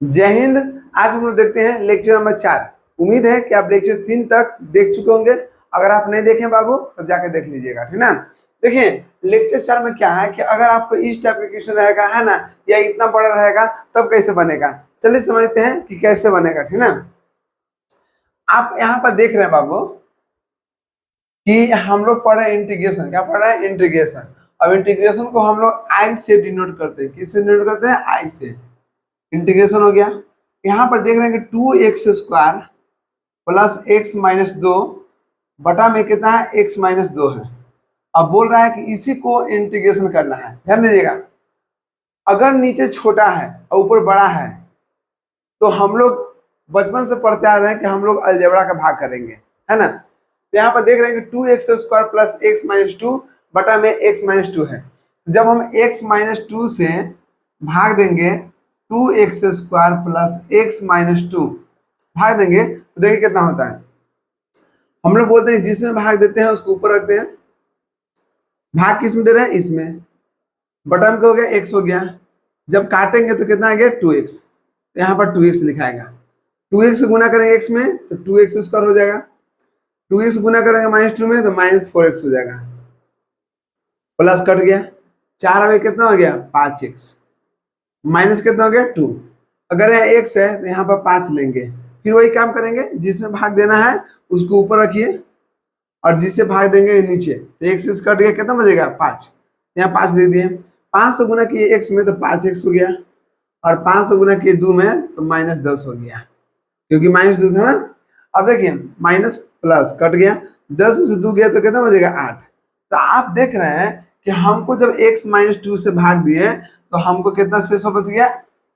जय हिंद। आज हम लोग देखते हैं लेक्चर नंबर 4। उम्मीद है कि आप लेक्चर 3 तक देख चुके होंगे। अगर आप नहीं देखें बाबू तो जाके देख लीजिएगा, ठीक ना। देखिए लेक्चर 4 में क्या है कि अगर आपको इस टाइप का क्वेश्चन रहेगा, है ना, या इतना बड़ा रहेगा तब कैसे बनेगा। चलिए समझते हैं कि कैसे बनेगा, ठीक ना। आप यहाँ पर देख रहे हैं बाबू कि हम लोग पढ़ रहे हैं इंटीग्रेशन। क्या पढ़ रहे हैं? इंटीग्रेशन। अब इंटीग्रेशन को हम लोग आई से डिनोट करते हैं। किससे डिनोट करते हैं? आई से। इंटीग्रेशन हो गया। यहाँ पर देख रहे हैं कि 2x² प्लस x माइनस 2 बटा में कितना है? x माइनस 2 है। अब बोल रहा है कि इसी को इंटीग्रेशन करना है। ध्यान दीजिएगा, अगर नीचे छोटा है और ऊपर बड़ा है तो हम लोग बचपन से पढ़ते आ रहे हैं कि हम लोग अलजेब्रा का भाग करेंगे, है ना। तो यहाँ पर देख रहे हैं कि 2x² प्लस x माइनस 2 बटा में x माइनस 2 है। तो जब हम x माइनस 2 से भाग देंगे 2x² प्लस x माइनस 2 भाग देंगे तो देखिए कितना होता है। हम लोग बोलते हैं जिसमें भाग देते हैं उसको ऊपर रखते हैं। भाग किस में दे रहे हैं? इसमें। बटा में क्या हो गया? x हो गया। जब काटेंगे तो कितना आ गया? 2x। यहाँ पर 2x लिखाएगा। 2x से गुना करेंगे x में तो 2x² हो जाएगा। 2x गुना करेंगे माइनस 2 में तो माइनस 4x हो जाएगा। प्लस कट गया, 4 में कितना हो गया? 5x। माइनस कितना हो गया? 2। अगर यहाँ x है तो यहाँ पर 5 लेंगे। फिर वही काम करेंगे, जिसमें भाग देना है उसको ऊपर रखिए और जिससे भाग देंगे नीचे। तो x कट गया, कितना बचेगा? 5। यहाँ 5 लिख दिए। 5 से गुना किए x में तो 5x हो गया और 5 से गुना किए 2 में तो माइनस 10 हो गया, क्योंकि माइनस 2 था ना। अब देखिए माइनस प्लस कट गया, 10 में से 2 गया तो कितना बचेगा? 8। तो आप देख रहे हैं कि हमको जब x माइनस 2 से भाग दिए तो हमको कितना शेषफल बच गया?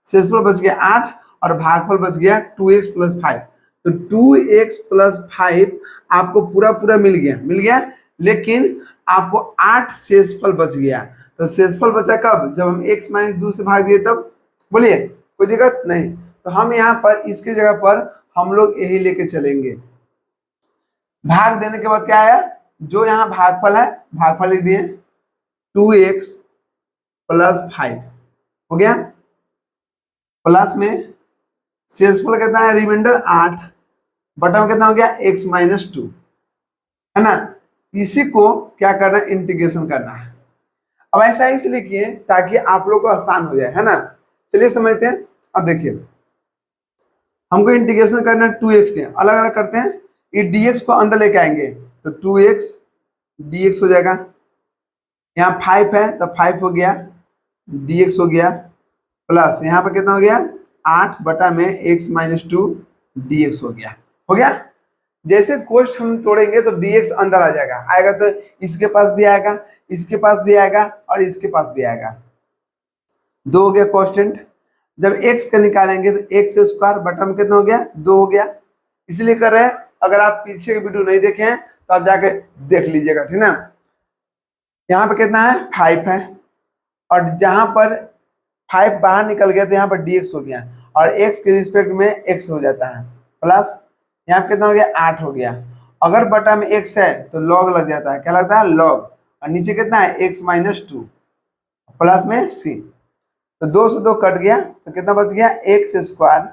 शेषफल बच गया 8 और भागफल बच गया 2x प्लस 5। तो 2x प्लस 5 आपको पूरा पूरा मिल गया, लेकिन आपको 8 शेषफल बच गया। तो शेषफल बचा कब? जब हम x माइनस 2 से भाग दिए तब। बोलिए कोई दिक्कत नहीं। तो हम यहाँ पर इसकी जगह पर हम लोग यही लेके चलेंगे। भाग देने के बाद क्या आया? जो यहाँ भागफल है भागफल लिख दिए 2x प्लस 5 हो गया। प्लस में शेषफल कितना है? रिमाइंडर 8 बटा में कितना हो गया? x माइनस 2, है ना। इसी को क्या करना है? इंटीग्रेशन करना है। अब ऐसा इसलिए किए ताकि आप लोग को आसान हो जाए, है ना। चलिए समझते हैं। अब देखिए हमको इंटीग्रेशन करना है 2x के, अलग अलग करते हैं। ये dx को अंदर लेके आएंगे तो 2x dx हो जाएगा। यहाँ 5 है तो 5 हो गया, dx हो गया। प्लस यहाँ पर कितना हो गया? 8 बटा में x माइनस 2 dx हो गया। हो गया। जैसे कोष्ठ हम तोड़ेंगे तो dx अंदर आ जाएगा, आएगा तो इसके पास भी आएगा, इसके पास भी आएगा और इसके पास भी आएगा। 2 हो गया कांस्टेंट। जब x का निकालेंगे तो x² बटा में कितना हो गया? 2 हो गया। इसलिए कर रहे हैं, अगर आप पीछे की वीडियो नहीं देखे हैं तो आप जाके देख लीजिएगा, ठीक ना। यहाँ पे कितना है? 5 है और जहां पर 5 बाहर निकल गया तो यहाँ पर dx हो गया और x के रिस्पेक्ट में x हो जाता है। प्लस यहाँ पे कितना हो गया? 8 हो गया। अगर बटा में x है तो log लग जाता है। क्या लगता है? log। और नीचे कितना है? x माइनस 2 प्लस में c। तो 2 से 2 कट गया तो कितना बच गया? x²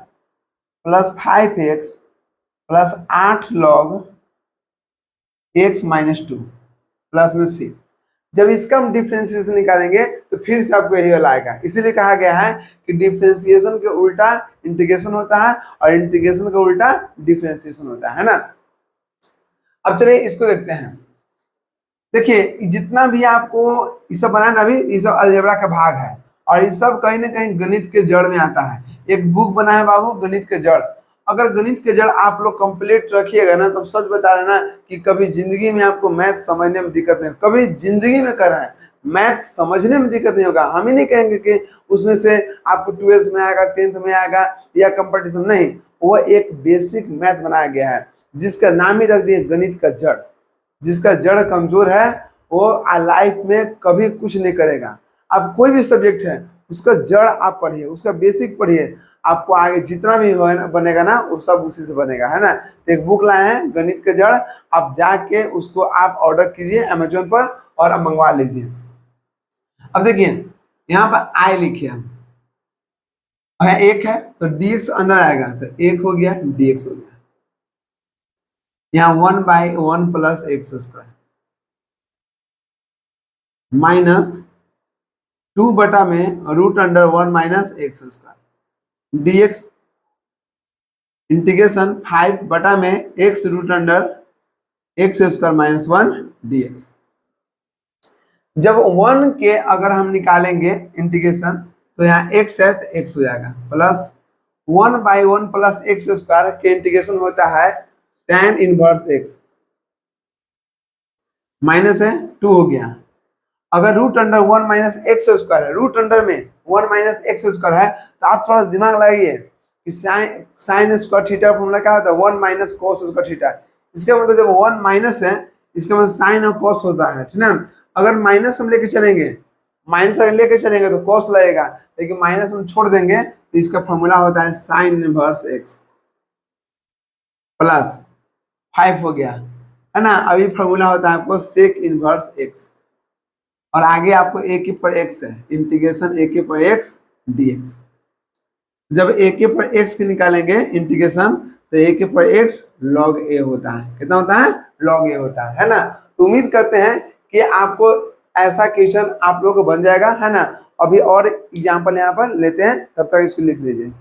plus 5x plus 8 log x minus 2 plus में c। जब इसका हम डिफ्रेंसिएशन निकालेंगे तो फिर से आपको यही वाला आएगा। इसीलिए कहा गया है कि डिफ्रेंसिएशन के उल्टा इंटीग्रेशन होता है और इंटीग्रेशन का उल्टा डिफ्रेंसिएशन होता है ना। अब चलिए इसको देखते हैं। देखिए जितना भी आपको ये सब बनाया ना, अभी ये सब अलजेब्रा का भाग है और ये सब कहीं ना कहीं गणित के जड़ में आता है। एक बुक बना है बाबू, गणित के जड़। अगर गणित के जड़ आप लोग कंप्लीट रखिएगा ना तो सच बता रहे ना कि कभी जिंदगी में आपको मैथ समझने में दिक्कत नहीं, कभी जिंदगी में कर रहे हैं मैथ समझने में दिक्कत नहीं होगा। हम ही नहीं कहेंगे कि उसमें से आपको 12th में आएगा, 10th में आएगा या कंपटीशन, नहीं। वो एक बेसिक मैथ बनाया गया है जिसका नाम ही रख दिए गणित का जड़। जिसका जड़ कमजोर है वो लाइफ में कभी कुछ नहीं करेगा। अब कोई भी सब्जेक्ट है उसका जड़ आप पढ़िए, उसका बेसिक पढ़िए, आपको आगे जितना भी हो ना बनेगा ना वो सब उसी से बनेगा, है ना। तो एक बुक लाए हैं गणित के जड़, आप जाके उसको आप ऑर्डर कीजिए अमेजोन पर और आप मंगवा लीजिए। अब देखिए यहाँ पर आई लिखिए हम, अगर एक है तो dx अंदर आएगा, तो एक हो गया dx हो गया। यहाँ 1/1 plus X square minus 2/√1 minus X square dx integration 5/में एक्स स्क्वायर माइनस 1 dx। जब 1 के अगर हम निकालेंगे इंटीग्रेशन तो यहाँ x है तो x हो जाएगा प्लस 1/1 प्लस एक्स स्क्वायर के इंटीग्रेशन होता है tan इनवर्स x माइनस है 2 हो गया। अगर √1 माइनस एक्स स्क्वायर है, रूट अंडर में 1 माइनस एक्स स्क्वायर है, तो आप थोड़ा दिमाग लगाइए कि साइन स्क्वायर थीटा फॉर्मूला क्या होता है 1 माइनस कोस स्क्वायर थीटा। इसका मतलब जब 1 माइनस है इसका मतलब साइन और कोस होता है, ठीक ना। अगर माइनस हम लेके चलेंगे, माइनस अगर लेके चलेंगे तो कोस लगेगा, लेकिन माइनस हम छोड़ देंगे तो इसका फॉर्मूला होता है साइन इनवर्स एक्स प्लस 5 हो गया, है ना। अभी फॉर्मूला होता है आपको सेक इनवर्स एक्स, और आगे आपको ए के पर एक्स है, इंटीग्रेशन ए के पर एक्स dx। जब ए के पर एक्स की निकालेंगे इंटीग्रेशन तो ए के पर एक्स log a होता है। कितना होता है? log a होता है ना। तो उम्मीद करते हैं कि आपको ऐसा क्वेश्चन आप लोग को बन जाएगा, है ना। अभी और एग्जाम्पल यहाँ पर लेते हैं, तब तक इसको लिख लीजिए।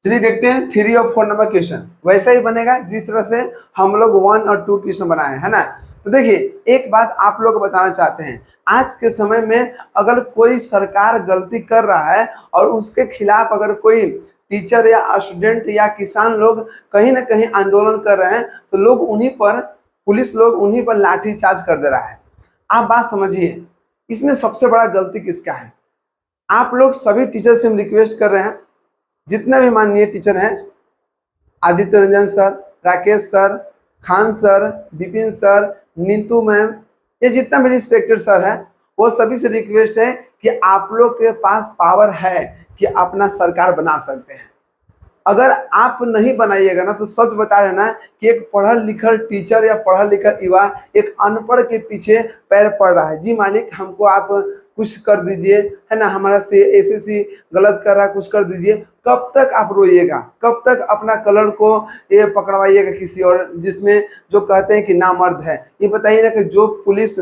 चलिए देखते हैं 3 और 4 नंबर क्वेश्चन। वैसा ही बनेगा जिस तरह से हम लोग 1 और 2 क्वेश्चन बनाए, है ना। तो देखिए एक बात आप लोग बताना चाहते हैं, आज के समय में अगर कोई सरकार गलती कर रहा है और उसके खिलाफ अगर कोई टीचर या स्टूडेंट या किसान लोग कहीं ना कहीं आंदोलन कर रहे हैं, तो लोग उन्हीं पर, पुलिस लोग उन्हीं पर लाठीचार्ज कर दे रहा है। आप बात समझिए, इसमें सबसे बड़ा गलती किसका है? आप लोग सभी टीचर से हम रिक्वेस्ट कर रहे हैं, जितने भी माननीय टीचर हैं, Aditya Ranjan sir, Rakesh sir, Khan sir, Vipin sir, Neetu ma'am, ये जितना भी रिस्पेक्टेड सर है, वो सभी से रिक्वेस्ट है कि आप लोग के पास पावर है कि अपना सरकार बना सकते हैं। अगर आप नहीं बनाइएगा ना, तो सच बता रहे ना कि एक पढ़ा लिखा टीचर या पढ़ा लिखा युवा एक अनपढ़ के पीछे पैर पड़ रहा है। जी मालिक हमको आप कुछ कर दीजिए, है ना, हमारा से एसएससी गलत कर रहा है, कुछ कर दीजिए। कब तक आप रोइएगा? कब तक अपना कलर को ये पकड़वाइएगा किसी और, जिसमें जो कहते हैं कि नामर्द है? ये बताइए ना कि जो पुलिस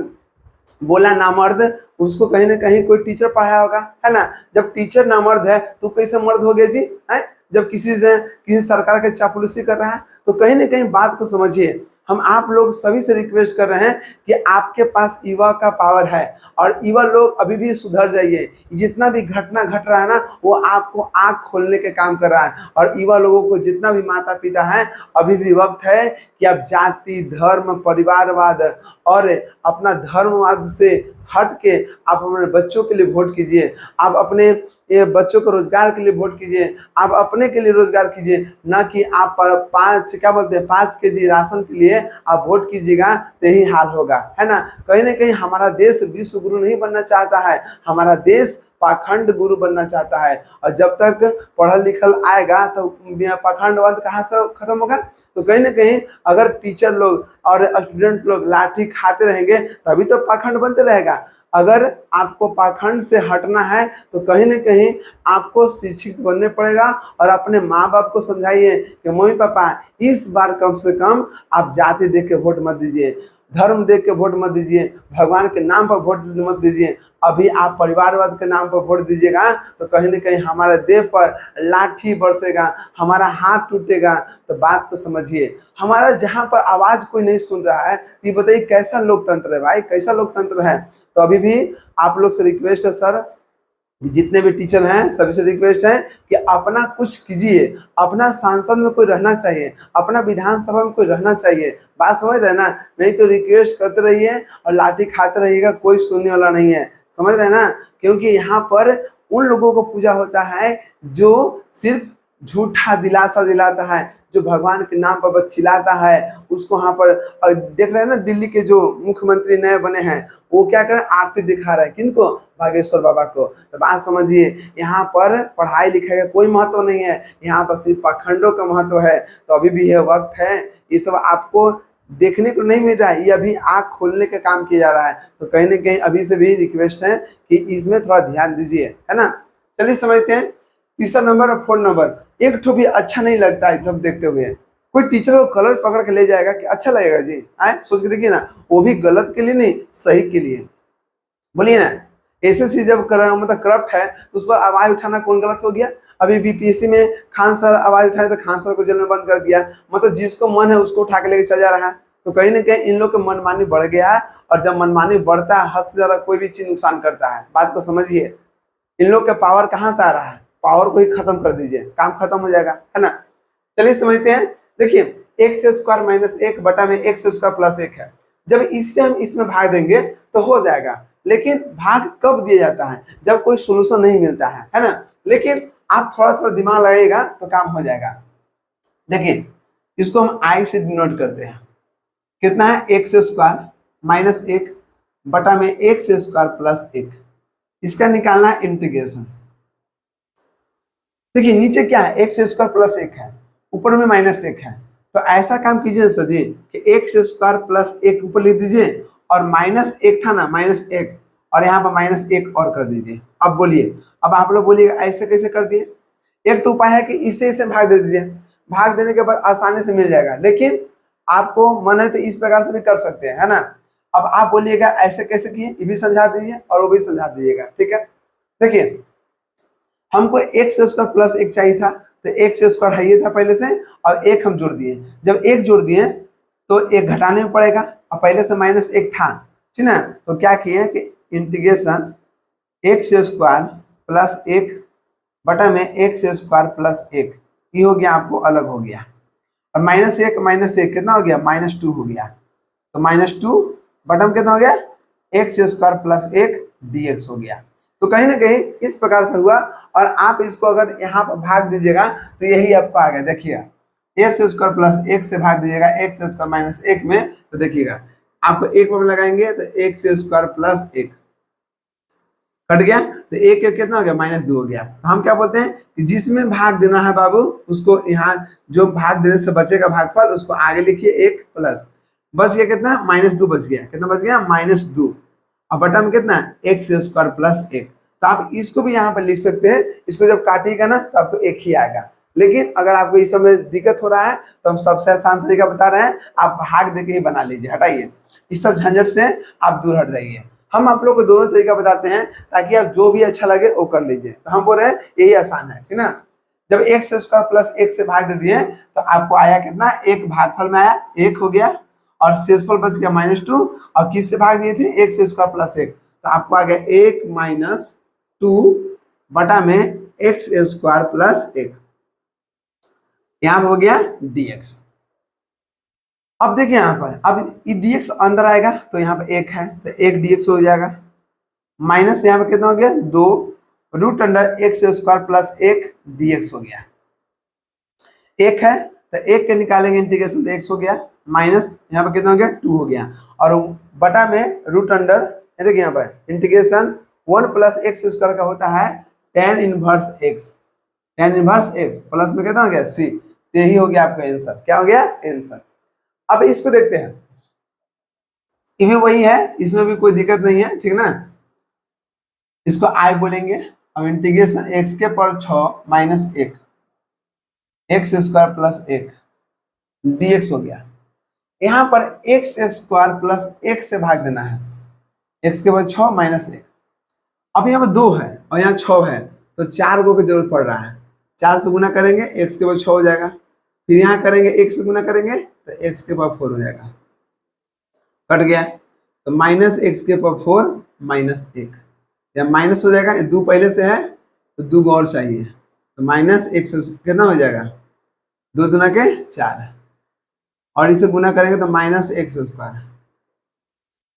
बोला नामर्द, उसको कहीं ना कहीं कोई टीचर पढ़ाया होगा, है ना। जब टीचर नामर्द है तो कैसे मर्द हो गया जी? है जब किसी सरकार के चापलूसी कर रहा है, तो कहीं ना कहीं बात को समझिए। हम आप लोग सभी से रिक्वेस्ट कर रहे हैं कि आपके पास युवा का पावर है, और युवा लोग अभी भी सुधर जाइए। जितना भी घटना घट रहा है ना, वो आपको आंख खोलने के काम कर रहा है। और युवा लोगों को जितना भी माता पिता है, अभी भी वक्त है कि आप जाति धर्म परिवारवाद और अपना धर्मवाद से हट के आप अपने बच्चों के लिए वोट कीजिए। आप अपने ये बच्चों को रोजगार के लिए वोट कीजिए, आप अपने के लिए रोजगार कीजिए, ना कि आप 5 केजी राशन के लिए आप वोट कीजिएगा तो यही हाल होगा, है ना। कहीं ना कहीं हमारा देश विश्व गुरु नहीं बनना चाहता है, हमारा देश पाखंड गुरु बनना चाहता है। और जब तक पढ़ल लिखल आएगा तो पाखंडवाद कहाँ से खत्म होगा? तो कहीं ना कहीं अगर टीचर लोग और स्टूडेंट लोग लाठी खाते रहेंगे तभी तो पाखंड बनते रहेगा। अगर आपको पाखंड से हटना है तो कहीं ना कहीं आपको शिक्षित बनने पड़ेगा, और अपने माँ बाप को समझाइए कि मम्मी पापा इस बार कम से कम आप जाति देख के वोट मत दीजिए, धर्म देख के वोट मत दीजिए, भगवान के नाम पर वोट मत दीजिए। अभी आप परिवारवाद के नाम पर वोट दीजिएगा तो कहीं ना कहीं हमारे देह पर लाठी बरसेगा, हमारा हाथ टूटेगा। तो बात को समझिए, हमारा जहाँ पर आवाज कोई नहीं सुन रहा है, ये बताइए कैसा लोकतंत्र है भाई, कैसा लोकतंत्र है। तो अभी भी आप लोग से रिक्वेस्ट है सर, जितने भी टीचर हैं सभी से रिक्वेस्ट है कि अपना कुछ कीजिए। अपना सांसद में कोई रहना चाहिए, अपना विधानसभा में कोई रहना चाहिए। बात समझ रहे ना? नहीं तो रिक्वेस्ट करते रहिए और लाठी खाते रहिएगा, कोई सुनने वाला नहीं है। समझ रहे ना? क्योंकि यहाँ पर उन लोगों को पूजा होता है जो सिर्फ झूठा दिलासा दिलाता है, जो भगवान के नाम पर बस चिल्लाता है। उसको यहाँ पर देख रहे हैं ना, दिल्ली के जो मुख्यमंत्री नए बने हैं वो क्या कर आरती दिखा रहे हैं, किनको? बागेश्वर बाबा को। तो बात समझिए, यहाँ पर पढ़ाई लिखाई का कोई महत्व नहीं है, यहाँ पर सिर्फ पाखंडों का महत्व है। तो अभी भी यह वक्त है, ये सब आपको देखने को नहीं मिल रहा है, ये अभी आँख खोलने का काम किया जा रहा है। तो कहीं ना कहीं अभी से भी रिक्वेस्ट है कि इसमें थोड़ा ध्यान दीजिए, है ना। चलिए समझते हैं तीसरा नंबर और फोर्थ नंबर। एक ठो भी अच्छा नहीं लगता है सब देखते हुए। कोई टीचर को कलर पकड़ के ले जाएगा कि अच्छा लगेगा जी, आए सोच के देखिए ना, वो भी गलत के लिए नहीं, सही के लिए। बोलिए ना, एसएससी जब मतलब करप्ट है तो उस पर आवाज उठाना कौन गलत हो गया। अभी बीपीएससी में खान सर आवाज उठाए तो खान सर को जेल में बंद कर दिया। मतलब जिसको मन है उसको उठा के लेके चल जा रहा है। तो कहीं ना कहीं इन लोग का मनमानी बढ़ गया है, और जब मनमानी बढ़ता है हद से ज्यादा कोई भी चीज नुकसान करता है। बात को समझिए, इन लोग का पावर कहाँ से आ रहा है, पावर को ही खत्म कर दीजिए, काम खत्म हो जाएगा, है ना। चलिए समझते हैं। देखिए एक्स स्क्वायर माइनस एक बटा में एक्स स्क्वायर प्लस एक है। जब इससे हम इसमें भाग देंगे तो हो जाएगा, लेकिन भाग कब दिया जाता है, जब कोई सोल्यूशन नहीं मिलता है ना। लेकिन आप थोड़ा थोड़ा दिमाग लगाइएगा तो काम हो जाएगा। देखिए इसको हम आई से डिनोट करते हैं। कितना है, एक्स स्क्वायर माइनस एक बटा में एक्स स्क्वायर प्लस एक। इसका निकालना है इंटीग्रेशन। देखिए नीचे क्या है, एक्स स्क्वायर प्लस एक है, ऊपर में माइनस एक है। तो ऐसा काम कीजिए सर जी कि एक्स स्क्वायर प्लस एक ऊपर लिख दीजिए, और माइनस एक था ना, माइनस एक, और यहाँ पर माइनस एक और कर दीजिए। अब बोलिए, अब आप लोग बोलिएगा ऐसे कैसे कर दिए। एक तो उपाय है कि इसे भाग दे दीजिए, भाग देने के बाद आसानी से मिल जाएगा। लेकिन आपको मन है तो इस प्रकार से भी कर सकते हैं, है ना। अब आप बोलिएगा ऐसे कैसे किए, ये भी समझा दीजिए और वो भी समझा दीजिएगा, ठीक है। देखिए हमको एक्स स्क्वायर प्लस एक चाहिए था, तो एक्स स्क्वायर है ये था पहले से, और एक हम जोड़ दिए। जब एक जोड़ दिए तो एक घटाने में पड़ेगा, और पहले से माइनस एक था, ठीक ना। तो क्या किए कि इंटीग्रेशन एक्स स्क्वायर प्लस एक बटा में एक्स स्क्वायर प्लस एक, ये हो गया, आपको अलग हो गया। और माइनस एक कितना हो गया, माइनस टू हो गया। तो माइनस टू बटा में कितना हो गया, एक्स स्क्वायर प्लस एक डी एक्स हो गया। तो कहीं ना कहीं इस प्रकार से हुआ। और आप इसको अगर यहाँ पर भाग दीजिएगा तो यही आपको आ गया। देखिएगा एक्स स्क्वायर प्लस एक से भाग दीजिएगा एक्स स्क्वायर माइनस एक में, तो देखिएगा आपको एक में लगाएंगे तो एक्स स्क्वायर प्लस एक कट गया, तो एक कितना हो गया, माइनस दो हो गया। तो हम क्या बोलते हैं कि जिसमें भाग देना है बाबू उसको यहाँ जो भाग देने से बचेगा भागफल उसको आगे लिखिए एक प्लस, बच गया कितना, माइनस दो बच गया। कितना बच गया, माइनस दो। और बटा में कितना, एक्स स्क्वायर प्लस एक। तो आप इसको भी यहाँ पर लिख सकते हैं। इसको जब काटिएगा ना तो आपको एक ही आएगा। लेकिन अगर आपको इस समय दिक्कत हो रहा है तो हम सबसे आसान तरीका बता रहे हैं, आप भाग देके ही बना लीजिए, हटाइए इस सब झंझट से, आप दूर हट जाइए। हम आप लोग को दोनों तरीका बताते हैं ताकि आप जो भी अच्छा लगे वो कर लीजिए। तो हम बोल रहे हैं यही आसान है, ठीक ना। जब एक्स स्क्वायर प्लस एक से भाग दे दिए तो आपको आया कितना, एक भागफल में आया एक हो गया, और शेषफल बच गया माइनस टू। और किस से भाग दिए थे, एक्स स्क्वायर प्लस एक, तो आपको आ गया एक माइनस टू बटा में एक्स स्क्वायर प्लस एक, यहां हो गया dx। अब देखिए यहाँ पर, अब dx अंदर आएगा तो यहाँ पर एक है तो एक dx हो जाएगा, माइनस यहाँ पे कितना हो गया, दो root under x square plus एक dx हो गया। एक है तो एक के निकालेंगे इंटीग्रेशन तो एक्स हो गया, माइनस यहाँ पे कितना हो गया, टू हो गया। और बटा में रूट अंडर, देखिए यहाँ पर integration one plus X square का होता है tan inverse x, tan inverse x plus में कितना हो गया सी। यही हो गया आपका आंसर, क्या हो गया आंसर। अब इसको देखते हैं, ये भी वही है, इसमें भी कोई दिक्कत नहीं है, ठीक ना। इसको आई बोलेंगे। अब इंटीग्रेशन एक्स के पर 6 माइनस एक एक्स स्क्वायर प्लस एक dx हो गया। यहाँ पर एक्स स्क्वायर प्लस एक से भाग देना है, एक्स के बाद 6 माइनस एक। अब यहाँ पर 2 है और यहाँ 6 है तो 4 गो की जरूरत पड़ रहा है। 4 से गुना करेंगे एक्स के बाद 6 हो जाएगा, फिर यहाँ करेंगे एक से गुना करेंगे तो एक्स के पावर 4 हो जाएगा, कट गया। तो माइनस एक्स के पावर 4 माइनस एक, या माइनस हो जाएगा, दो पहले से है तो दो और चाहिए, तो माइनस एक्स कितना हो जाएगा, दो दुना के 4, और इसे गुना करेंगे तो माइनस एक्स स्क्वायर।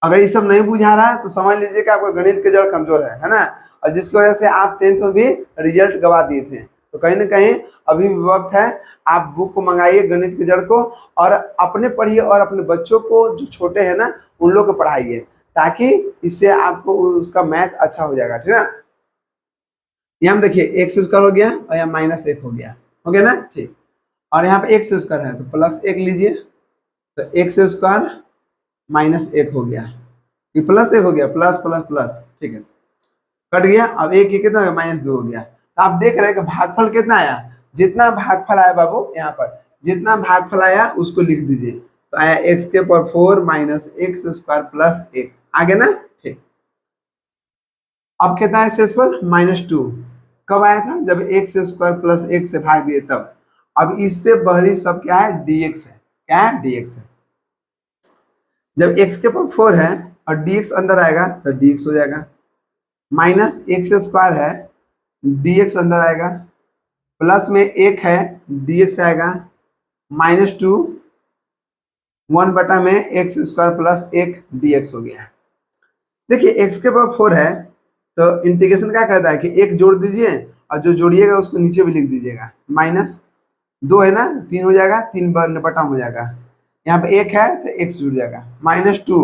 अगर ये सब नहीं बुझा रहा है तो समझ लीजिए कि आपका गणित के जड़ कमजोर है ना, और जिसकी वजह से आप 10th में भी रिजल्ट गवा दिए थे। तो कहीं ना कहीं अभी भी वक्त है, आप बुक को मंगाइए गणित के जड़ को, और अपने पढ़िए और अपने बच्चों को जो छोटे हैं ना उन लोग को पढ़ाइए, ताकि इससे आपको उसका मैथ अच्छा हो जाएगा, ठीक है ना। यहाँ देखिए एक्स स्क्वायर हो गया और यहाँ माइनस एक हो गया ना, ठीक। और यहाँ पे एक्स स्क्वायर है तो प्लस एक लीजिए, तो एक्स स्क्वायर माइनस एक हो गया, ये प्लस एक हो गया, प्लस प्लस प्लस, ठीक है, कट गया। अब एक ये कितना हो गया, माइनस दो हो गया। तो आप देख रहे हैं कि भागफल कितना आया, जितना भागफल आया बाबू यहाँ पर, जितना भागफल आया उसको लिख दीजिए। तो आया एक्स के power 4 minus X square plus एक, आगे ना, ठीक। अब कितना है शेषफल, -2। कब आया था, जब एक्स स्क्वायर प्लस एक से भाग दिए तब। अब इससे बाहरी सब क्या है, dx है, क्या है, dx है। जब x के पावर 4 है और dx अंदर आएगा तो dx हो जाएगा, माइनस एक्स स्क्वायर है, dx अंदर आएगा, प्लस में एक है, dx आएगा, -2, 1 बटा में एक्स स्क्वायर प्लस एक dx हो गया। देखिए x के पावर 4 है तो इंटीग्रेशन क्या कहता है कि एक जोड़ दीजिए और जो जोड़िएगा उसको नीचे भी लिख दीजिएगा, माइनस दो है ना, 3 हो जाएगा, 3 बार बटा हो जाएगा, यहाँ पे एक है तो x जुड़ जाएगा, -2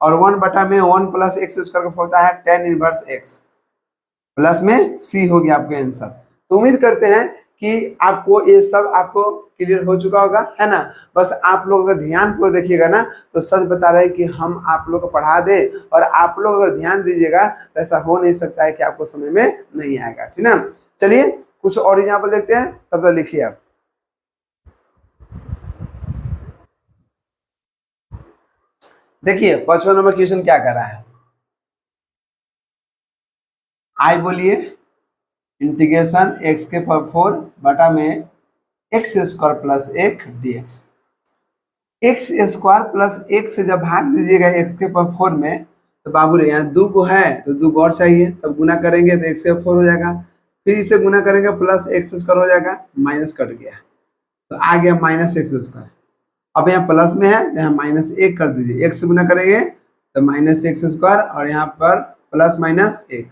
और 1 बटा में 1 प्लस एक्स स्क्वायर का होता है tan इनवर्स x, प्लस में c हो गया आपका आंसर। तो उम्मीद करते हैं कि आपको ये सब आपको क्लियर हो चुका होगा, है ना। बस आप लोग अगर ध्यान पूर्वक देखिएगा ना तो सच बता रहे हैं कि हम आप लोग को पढ़ा दे और आप लोग अगर ध्यान दीजिएगा तो ऐसा हो नहीं सकता है कि आपको समझ में नहीं आएगा, ठीक ना। चलिए कुछ और एग्जाम्पल देखते हैं, तब तक लिखिए आप। देखिए 5वां नंबर क्वेश्चन क्या कर रहा है, आई बोलिए इंटीग्रेशन एक्स के पावर 4 बटा में एक्स स्क्वायर प्लस एक dx। एक्स स्क्वायर प्लस एक से जब भाग दीजिएगा एक्स के पावर 4 में तो बाबू रे यहाँ दो को है तो दो को और चाहिए, तब गुना करेंगे तो एक्स के पावर 4 हो जाएगा, फिर इसे गुना करेंगे प्लस एक्स स्क्वायर हो जाएगा, माइनस कट गया तो आ गया माइनस एक्स स्क्वायर। अब यहाँ प्लस में है तो यहाँ माइनस एक कर दीजिए, एक से गुना करेंगे तो माइनस एक्स स्क्वायर और यहाँ पर प्लस माइनस एक,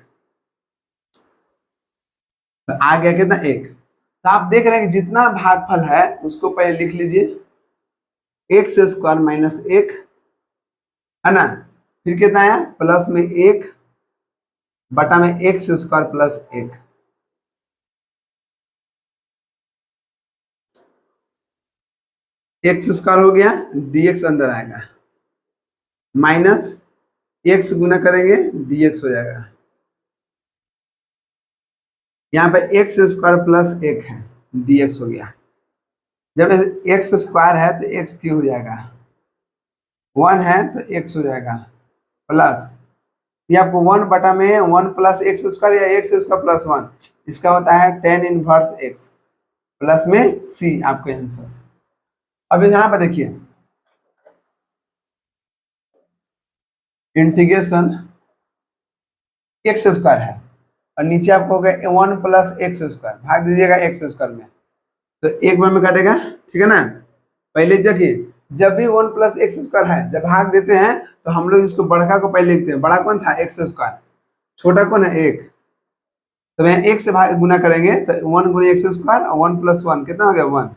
तो आ गया कितना, एक। तो आप देख रहे हैं कि जितना भागफल है उसको पहले लिख लीजिए, एक्स स्क्वायर माइनस एक, है ना, फिर कितना आया, प्लस में एक बटा में एक्स स्क्वायर प्लस एक, एक्स स्क्वायर हो गया, dx अंदर आएगा, माइनस एक्स गुना करेंगे dx हो जाएगा, यहाँ पे एक्स स्क्वायर प्लस एक है, dx हो गया। जब एक्स स्क्वायर है तो एक्स क्यूब हो जाएगा, 1 है तो एक्स हो जाएगा, प्लस ये आपको 1 बटा में 1 प्लस एक्स स्क्वायर या एक्स स्क्वायर प्लस 1, इसका होता है tan इनवर्स एक्स, प्लस में c आपका आंसर। अब यहाँ पर देखिए इंटीग्रेशन एक्स स्क्वायर है और नीचे आपको हो गया 1 प्लस एक्स स्क्वायर, भाग दीजिएगा एक्स स्क्वायर में तो एक बार में काटेगा, ठीक है ना। पहले देखिए जब भी 1 प्लस एक्स स्क्वायर है जब भाग देते हैं तो हम लोग इसको बड़का को पहले लिखते हैं, बड़ा कौन था, एक्स स्क्वायर, छोटा कौन है, एक। तो मैं एक से भाग गुना करेंगे तो 1 गुना एक्स स्क्वायर और 1 प्लस 1 कितना हो गया, 1,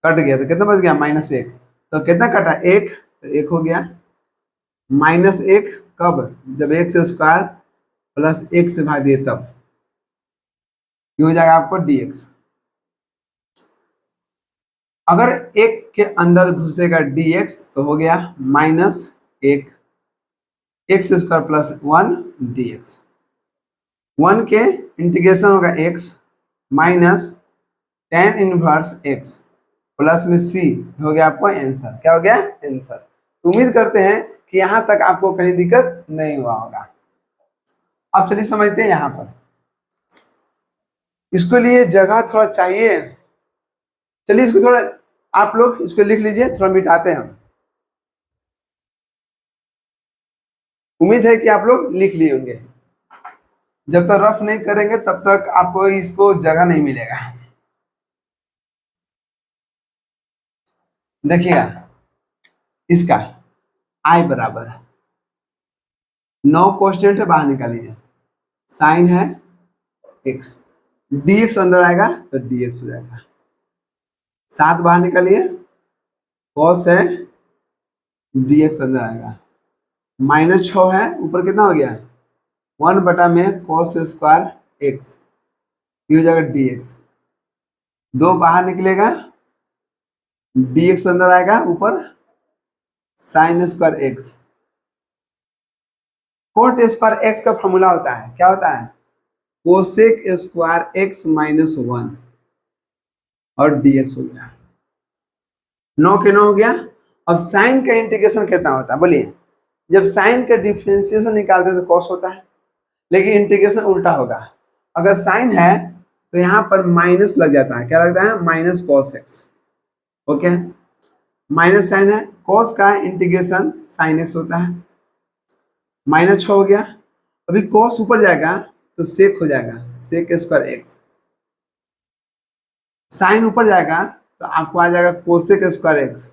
कट गया तो कितना बच गया, माइनस एक, तो कितना कटा, एक, तो एक हो गया, माइनस एक कब, जब एक्स स्क्वायर प्लस एक से भाग दिए तब, ये हो जाएगा आपको dx। अगर एक के अंदर घुसेगा dx तो हो गया माइनस एक एक्स स्क्वायर प्लस 1 dx, 1 के इंटीग्रेशन होगा x minus tan inverse x plus में c हो गया आपको आंसर, क्या हो गया, आंसर। उम्मीद करते हैं कि यहाँ तक आपको कहीं दिक्कत नहीं हुआ होगा। अब चलिए समझते हैं यहाँ पर, इसके लिए जगह थोड़ा चाहिए, चलिए इसको थोड़ा आप लोग इसको लिख लीजिए, थोड़ा मिटाते हैं हम। उम्मीद है कि आप लोग लिख लिए होंगे, जब तक रफ नहीं करेंगे तब तक आपको इसको जगह नहीं मिलेगा। देखिएगा इसका आई बराबर 9 कांस्टेंट है, बाहर निकालिए, साइन है x, dx अंदर आएगा तो dx हो जाएगा, 7 बाहर निकालिए, cos है dx अंदर आएगा, -6 है, ऊपर कितना हो गया, 1 बटा में cos स्क्वायर x, ये हो जाएगा dx, 2 बाहर निकलेगा, dx अंदर आएगा ऊपर, sine square x. Coat square x का फॉर्मूला होता है, क्या होता है? कोसेक स्क्वायर एक्स माइनस 1 और dx हो गया। 9 के 9 हो गया। अब साइन का इंटीग्रेशन कितना होता है बोलिए? जब साइन का डिफरेंशिएशन निकालते हैं तो कॉस होता है, लेकिन इंटीग्रेशन उल्टा होगा। अगर साइन है तो यहाँ पर माइनस लग जाता है, क्या लगता है? Minus cos x. Okay, minus sine है, कॉस का इंटीग्रेशन साइन एक्स होता है। माइनस 6 हो गया। अभी कॉस ऊपर जाएगा तो सेक हो जाएगा, सेक स्क्वायर एक्स। साइन ऊपर जाएगा तो आपको आ जाएगा कोसेक स्क्वायर एक्स।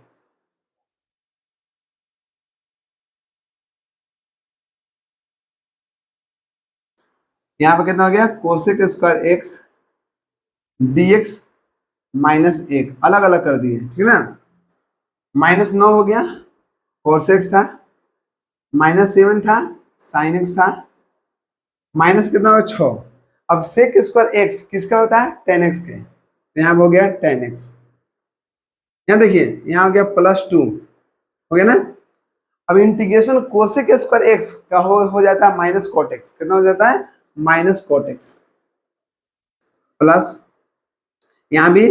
यहाँ पर कितना हो गया? Cosec square x dx minus 1, अलग अलग कर दिए, ठीक है ना। माइनस 9 हो गया, कोस एक्स था। माइनस 7 था, साइन एक्स था। माइनस कितना होगा? 6। अब सेक स्क्वायर एक्स किसका होता है? टेन एक्स के, तो यहाँ हो गया टेन एक्स। यहाँ देखिए, यहाँ हो गया +2, हो गया ना। अब इंटीग्रेशन कोसेक स्क्वायर एक्स का हो जाता है माइनस कॉट एक्स। कितना हो जाता है? Minus cot x. प्लस यहाँ भी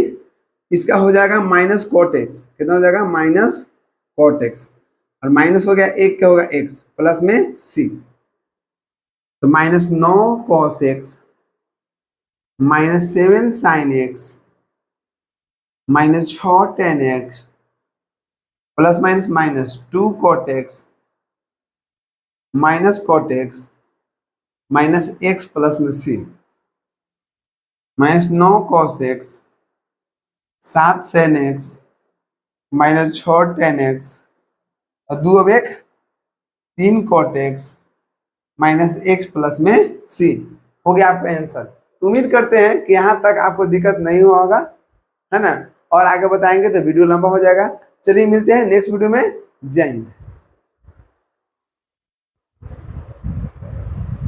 इसका हो जाएगा माइनस कॉट एक्स। कितना हो जाएगा? Minus cot x. और माइनस हो गया, एक क्या होगा? एक्स, प्लस में सी, तो minus 9 cos X minus 7 sine X minus 6 tan X plus minus minus 2 cot X minus cot X minus X plus में C, minus 9 cos X 7 sine X minus 6 tan X और 2 अब 1 3 cot X minus X plus में C. हो गया आपका answer. तो उम्मीद करते हैं कि यहाँ तक आपको दिक्कत नहीं हुआ होगा, है ना। और आगे बताएंगे तो वीडियो लंबा हो जाएगा। चलिए मिलते हैं नेक्स्ट वीडियो में। जय हिंद।